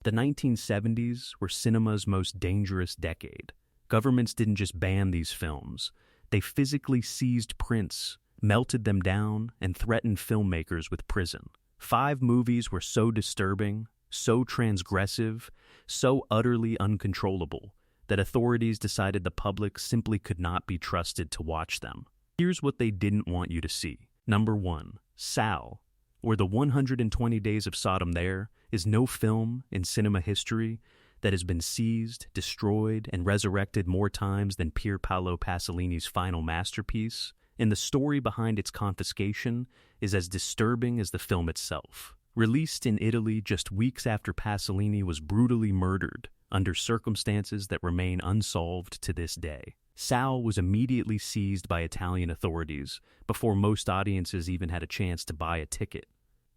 The 1970s were cinema's most dangerous decade. Governments didn't just ban these films, they physically seized prints, melted them down, and threatened filmmakers with prison. 5 movies were so disturbing, so transgressive, so utterly uncontrollable, that authorities decided the public simply could not be trusted to watch them. Here's what they didn't want you to see. Number 1. Sal, or the 120 Days of Sodom. There is no film in cinema history that has been seized, destroyed, and resurrected more times than Pier Paolo Pasolini's final masterpiece, and the story behind its confiscation is as disturbing as the film itself. Released in Italy just weeks after Pasolini was brutally murdered under circumstances that remain unsolved to this day. Sal was immediately seized by Italian authorities before most audiences even had a chance to buy a ticket.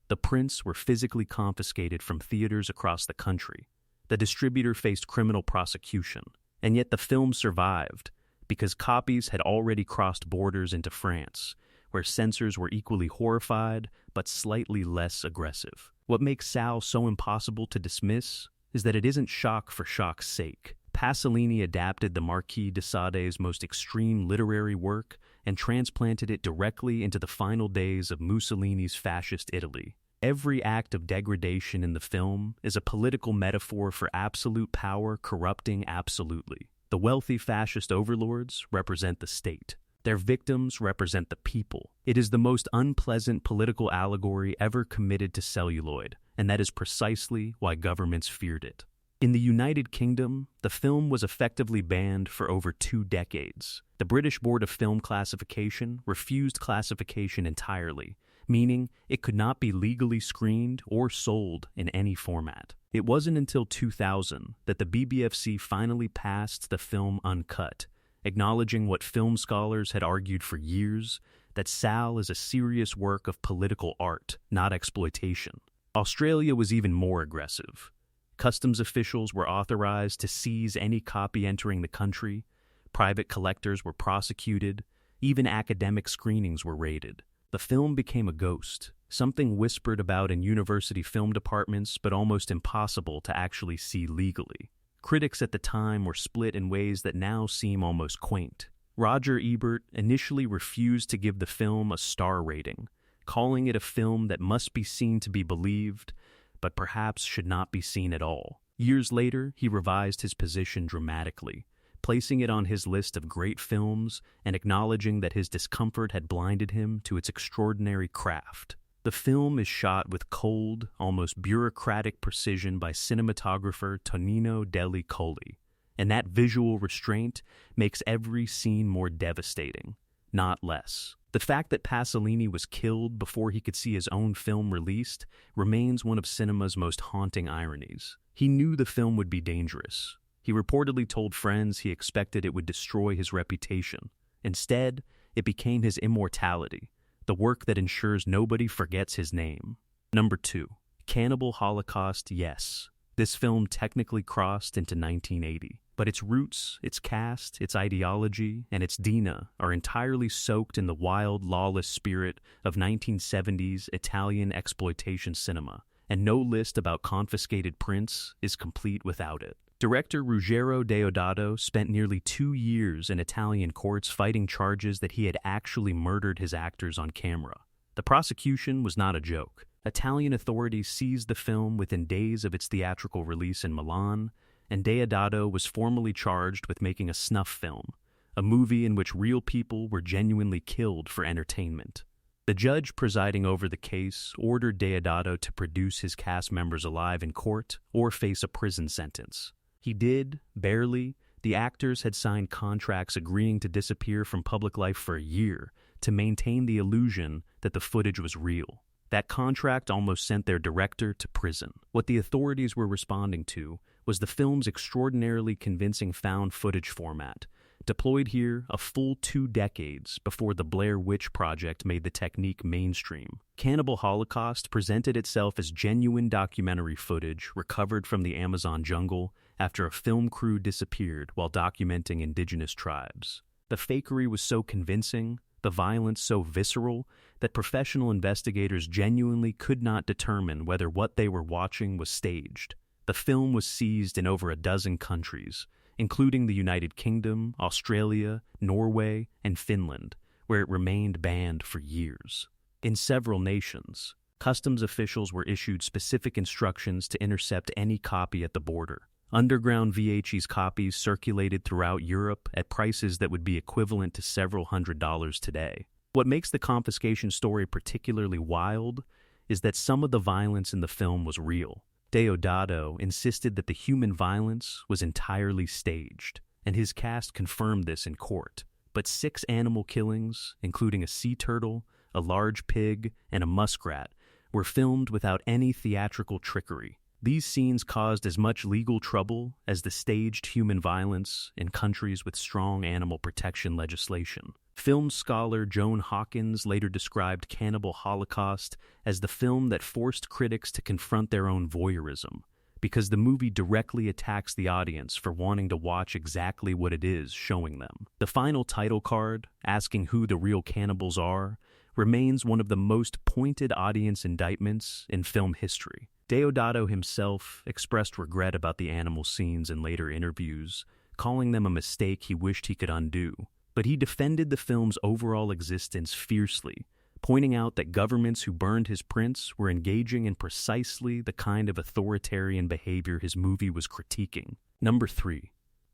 The prints were physically confiscated from theaters across the country. The distributor faced criminal prosecution, and yet the film survived because copies had already crossed borders into France, where censors were equally horrified but slightly less aggressive. What makes Sal so impossible to dismiss is that it isn't shock for shock's sake. Pasolini adapted the Marquis de Sade's most extreme literary work and transplanted it directly into the final days of Mussolini's fascist Italy. Every act of degradation in the film is a political metaphor for absolute power corrupting absolutely. The wealthy fascist overlords represent the state. Their victims represent the people. It is the most unpleasant political allegory ever committed to celluloid, and that is precisely why governments feared it. In the United Kingdom, the film was effectively banned for over 2 decades. The British Board of Film Classification refused classification entirely, meaning it could not be legally screened or sold in any format. It wasn't until 2000 that the BBFC finally passed the film uncut, acknowledging what film scholars had argued for years, that Sal is a serious work of political art, not exploitation. Australia was even more aggressive. Customs officials were authorized to seize any copy entering the country, private collectors were prosecuted, even academic screenings were raided. The film became a ghost, something whispered about in university film departments but almost impossible to actually see legally. Critics at the time were split in ways that now seem almost quaint. Roger Ebert initially refused to give the film a star rating, calling it a film that must be seen to be believed, but perhaps should not be seen at all. Years later, he revised his position dramatically, placing it on his list of great films and acknowledging that his discomfort had blinded him to its extraordinary craft. The film is shot with cold, almost bureaucratic precision by cinematographer Tonino Deli Colli, and that visual restraint makes every scene more devastating, not less. The fact that Pasolini was killed before he could see his own film released remains one of cinema's most haunting ironies. He knew the film would be dangerous. He reportedly told friends he expected it would destroy his reputation. Instead, it became his immortality, the work that ensures nobody forgets his name. Number 2. Cannibal Holocaust. Yes, this film technically crossed into 1980, but its roots, its cast, its ideology, and its Dina are entirely soaked in the wild, lawless spirit of 1970s Italian exploitation cinema, and no list about confiscated prints is complete without it. Director Ruggero Deodato spent nearly 2 years in Italian courts fighting charges that he had actually murdered his actors on camera. The prosecution was not a joke. Italian authorities seized the film within days of its theatrical release in Milan, and Deodato was formally charged with making a snuff film, a movie in which real people were genuinely killed for entertainment. The judge presiding over the case ordered Deodato to produce his cast members alive in court or face a prison sentence. He did, barely. The actors had signed contracts agreeing to disappear from public life for a year to maintain the illusion that the footage was real. That contract almost sent their director to prison. What the authorities were responding to was the film's extraordinarily convincing found footage format, deployed here a full 2 decades before the Blair Witch Project made the technique mainstream. Cannibal Holocaust presented itself as genuine documentary footage recovered from the Amazon jungle after a film crew disappeared while documenting indigenous tribes. The fakery was so convincing, the violence so visceral, that professional investigators genuinely could not determine whether what they were watching was staged. The film was seized in over a dozen countries, including the United Kingdom, Australia, Norway, and Finland, where it remained banned for years. In several nations, customs officials were issued specific instructions to intercept any copy at the border. Underground VHS copies circulated throughout Europe at prices that would be equivalent to several $100s today. What makes the confiscation story particularly wild is that some of the violence in the film was real. Deodato insisted that the human violence was entirely staged, and his cast confirmed this in court. But 6 animal killings, including a sea turtle, a large pig, and a muskrat, were filmed without any theatrical trickery. These scenes caused as much legal trouble as the staged human violence in countries with strong animal protection legislation. Film scholar Joan Hawkins later described Cannibal Holocaust as the film that forced critics to confront their own voyeurism, because the movie directly attacks the audience for wanting to watch exactly what it is showing them. The final title card, asking who the real cannibals are, remains one of the most pointed audience indictments in film history. Deodato himself expressed regret about the animal scenes in later interviews, calling them a mistake he wished he could undo. But he defended the film's overall existence fiercely, pointing out that governments who burned his prints were engaging in precisely the kind of authoritarian behavior his movie was critiquing. Number 3.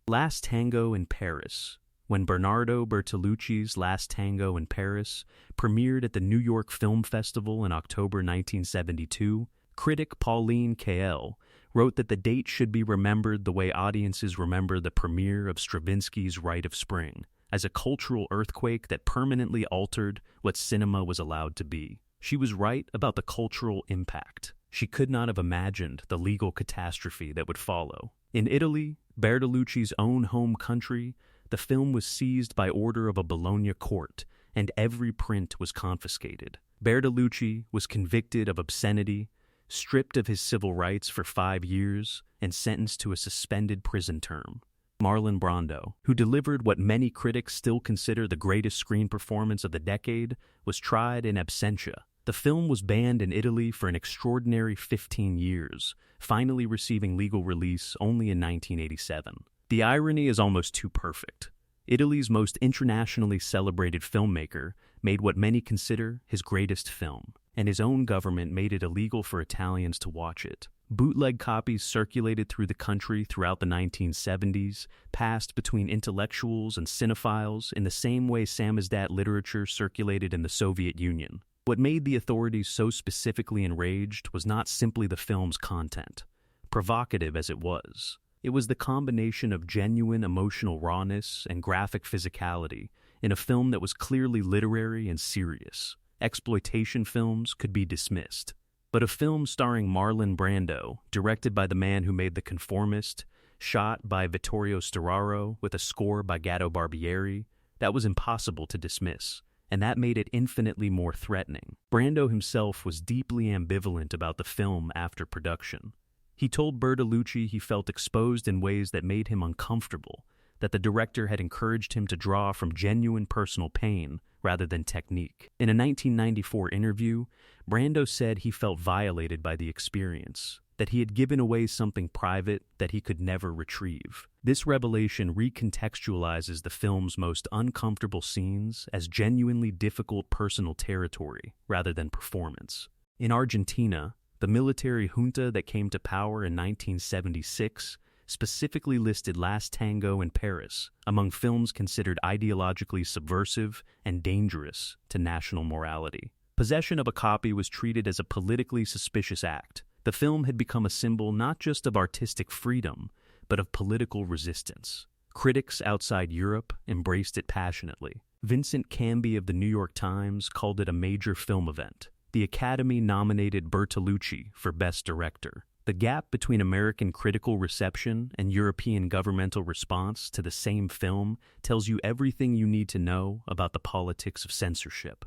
Last Tango in Paris. When Bernardo Bertolucci's Last Tango in Paris premiered at the New York Film Festival in October 1972, critic Pauline Kael wrote that the date should be remembered the way audiences remember the premiere of Stravinsky's Rite of Spring, as a cultural earthquake that permanently altered what cinema was allowed to be. She was right about the cultural impact. She could not have imagined the legal catastrophe that would follow. In Italy, Bertolucci's own home country, the film was seized by order of a Bologna court, and every print was confiscated. Bertolucci was convicted of obscenity, stripped of his civil rights for 5 years, and sentenced to a suspended prison term. Marlon Brando, who delivered what many critics still consider the greatest screen performance of the decade, was tried in absentia. The film was banned in Italy for an extraordinary 15 years, finally receiving legal release only in 1987. The irony is almost too perfect. Italy's most internationally celebrated filmmaker made what many consider his greatest film, and his own government made it illegal for Italians to watch it. Bootleg copies circulated through the country throughout the 1970s, passed between intellectuals and cinephiles in the same way samizdat literature circulated in the Soviet Union. What made the authorities so specifically enraged was not simply the film's content, provocative as it was. It was the combination of genuine emotional rawness and graphic physicality in a film that was clearly literary and serious. Exploitation films could be dismissed. But a film starring Marlon Brando, directed by the man who made The Conformist, shot by Vittorio Storaro with a score by Gatto Barbieri, that was impossible to dismiss, and that made it infinitely more threatening. Brando himself was deeply ambivalent about the film after production. He told Bertolucci he felt exposed in ways that made him uncomfortable, that the director had encouraged him to draw from genuine personal pain rather than technique. In a 1994 interview, Brando said he felt violated by the experience, that he had given away something private that he could never retrieve. This revelation recontextualizes the film's most uncomfortable scenes as genuinely difficult personal territory rather than performance. In Argentina, the military junta that came to power in 1976 specifically listed Last Tango in Paris among films considered ideologically subversive and dangerous to national morality. Possession of a copy was treated as a politically suspicious act. The film had become a symbol not just of artistic freedom, but of political resistance. Critics outside Europe embraced it passionately. Vincent Canby of the New York Times called it a major film event. The Academy nominated Bertolucci for Best Director. The gap between American critical reception and European governmental response to the same film tells you everything you need to know about the politics of censorship.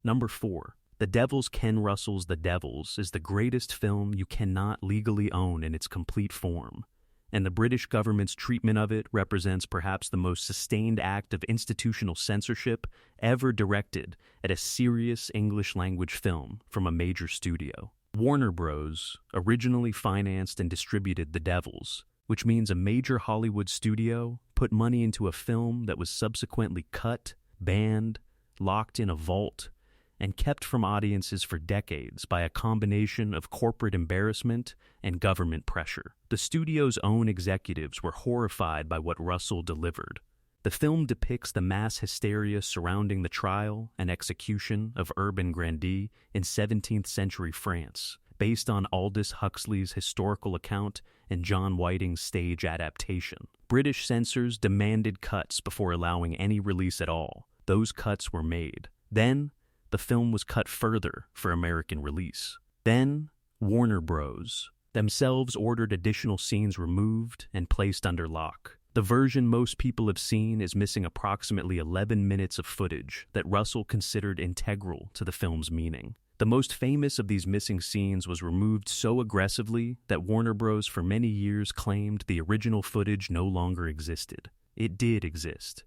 Number 4. The Devil's Ken Russell's The Devils is the greatest film you cannot legally own in its complete form, and the British government's treatment of it represents perhaps the most sustained act of institutional censorship ever directed at a serious English-language film from a major studio. Warner Bros. Originally financed and distributed The Devils, which means a major Hollywood studio put money into a film that was subsequently cut, banned, locked in a vault, and kept from audiences for decades by a combination of corporate embarrassment and government pressure. The studio's own executives were horrified by what Russell delivered. The film depicts the mass hysteria surrounding the trial and execution of urban grandees in 17th century France, based on Aldous Huxley's historical account and John Whiting's stage adaptation. British censors demanded cuts before allowing any release at all. Those cuts were made. Then, the film was cut further for American release. Then, Warner Bros. Themselves ordered additional scenes removed and placed under lock. The version most people have seen is missing approximately 11 minutes of footage that Russell considered integral to the film's meaning. The most famous of these missing scenes was removed so aggressively that Warner Bros. For many years claimed the original footage no longer existed. It did exist.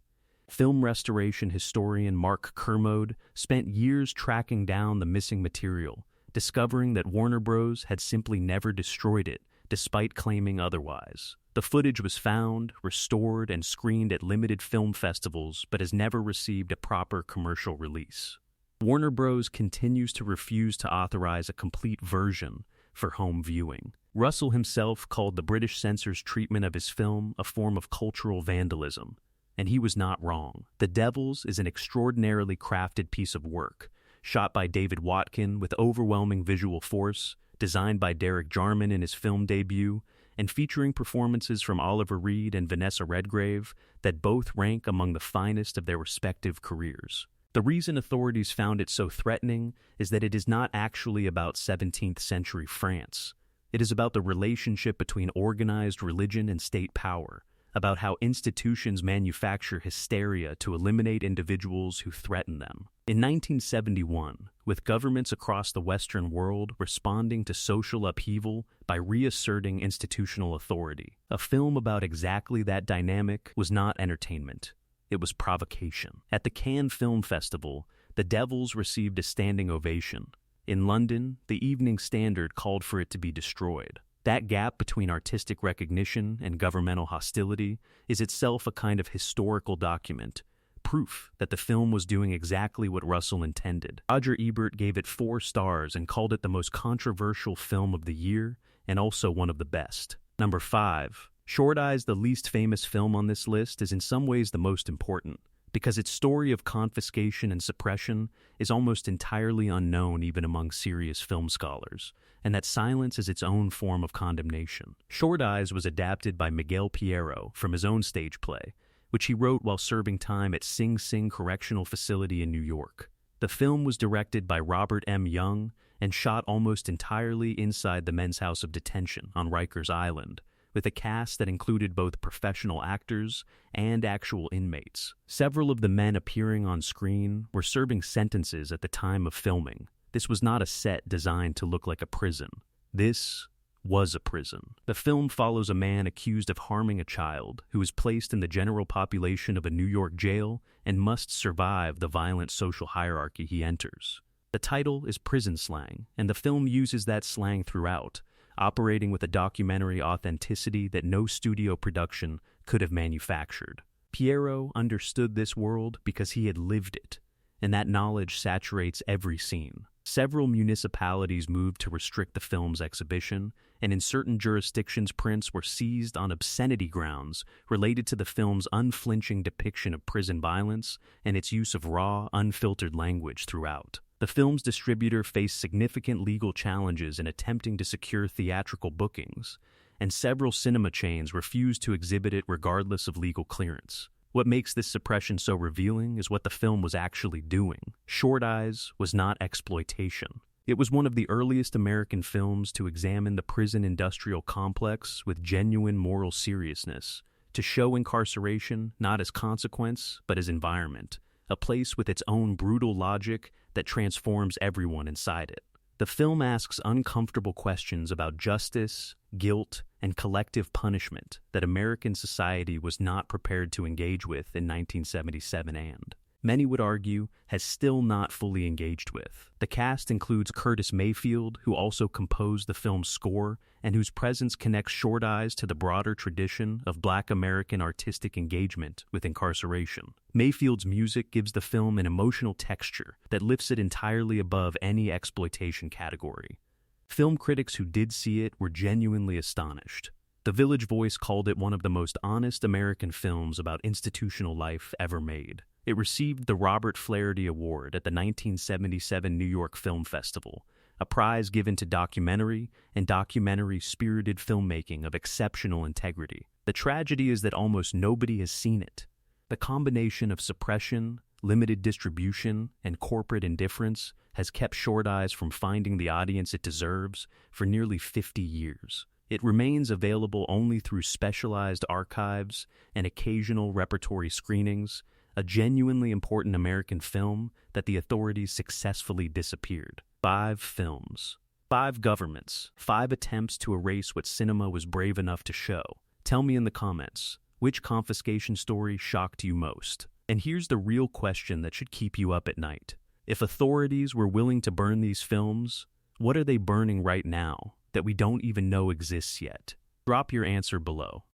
Film restoration historian Mark Kermode spent years tracking down the missing material, discovering that Warner Bros. Had simply never destroyed it, despite claiming otherwise. The footage was found, restored, and screened at limited film festivals, but has never received a proper commercial release. Warner Bros. Continues to refuse to authorize a complete version for home viewing. Russell himself called the British censors' treatment of his film a form of cultural vandalism, and he was not wrong. The Devils is an extraordinarily crafted piece of work, shot by David Watkin with overwhelming visual force, designed by Derek Jarman in his film debut, and featuring performances from Oliver Reed and Vanessa Redgrave that both rank among the finest of their respective careers. The reason authorities found it so threatening is that it is not actually about 17th century France. It is about the relationship between organized religion and state power, about how institutions manufacture hysteria to eliminate individuals who threaten them. In 1971, with governments across the Western world responding to social upheaval by reasserting institutional authority, a film about exactly that dynamic was not entertainment. It was provocation. At the Cannes Film Festival, The Devils received a standing ovation. In London, the Evening Standard called for it to be destroyed. That gap between artistic recognition and governmental hostility is itself a kind of historical document, proof that the film was doing exactly what Russell intended. Roger Ebert gave it 4 stars and called it the most controversial film of the year and also one of the best. Number 5. Short Eyes, the least famous film on this list, is in some ways the most important, because its story of confiscation and suppression is almost entirely unknown even among serious film scholars, and that silence is its own form of condemnation. Short Eyes was adapted by Miguel Piero from his own stage play, which he wrote while serving time at Sing Sing Correctional Facility in New York. The film was directed by Robert M. Young and shot almost entirely inside the Men's House of Detention on Rikers Island, with a cast that included both professional actors and actual inmates. Several of the men appearing on screen were serving sentences at the time of filming. This was not a set designed to look like a prison. This was a prison. The film follows a man accused of harming a child who is placed in the general population of a New York jail and must survive the violent social hierarchy he enters. The title is prison slang, and the film uses that slang throughout, operating with a documentary authenticity that no studio production could have manufactured. Piero understood this world because he had lived it, and that knowledge saturates every scene. Several municipalities moved to restrict the film's exhibition, and in certain jurisdictions prints were seized on obscenity grounds related to the film's unflinching depiction of prison violence and its use of raw, unfiltered language throughout. The film's distributor faced significant legal challenges in attempting to secure theatrical bookings, and several cinema chains refused to exhibit it regardless of legal clearance. What makes this suppression so revealing is what the film was actually doing. Short Eyes was not exploitation. It was one of the earliest American films to examine the prison industrial complex with genuine moral seriousness, to show incarceration not as consequence but as environment, a place with its own brutal logic that transforms everyone inside it. The film asks uncomfortable questions about justice, guilt, and collective punishment that American society was not prepared to engage with in 1977 and many would argue, has still not fully engaged with. The cast includes Curtis Mayfield, who also composed the film's score, and whose presence connects Short Eyes to the broader tradition of Black American artistic engagement with incarceration. Mayfield's music gives the film an emotional texture that lifts it entirely above any exploitation category. Film critics who did see it were genuinely astonished. The Village Voice called it one of the most honest American films about institutional life ever made. It received the Robert Flaherty Award at the 1977 New York Film Festival, a prize given to documentary and documentary-spirited filmmaking of exceptional integrity. The tragedy is that almost nobody has seen it. The combination of suppression, limited distribution, and corporate indifference has kept Short Eyes from finding the audience it deserves for nearly 50 years. It remains available only through specialized archives and occasional repertory screenings, a genuinely important American film that the authorities successfully disappeared. 5 films. 5 governments. 5 attempts to erase what cinema was brave enough to show. Tell me in the comments, which confiscation story shocked you most? And here's the real question that should keep you up at night. If authorities were willing to burn these films, what are they burning right now that we don't even know exists yet? Drop your answer below.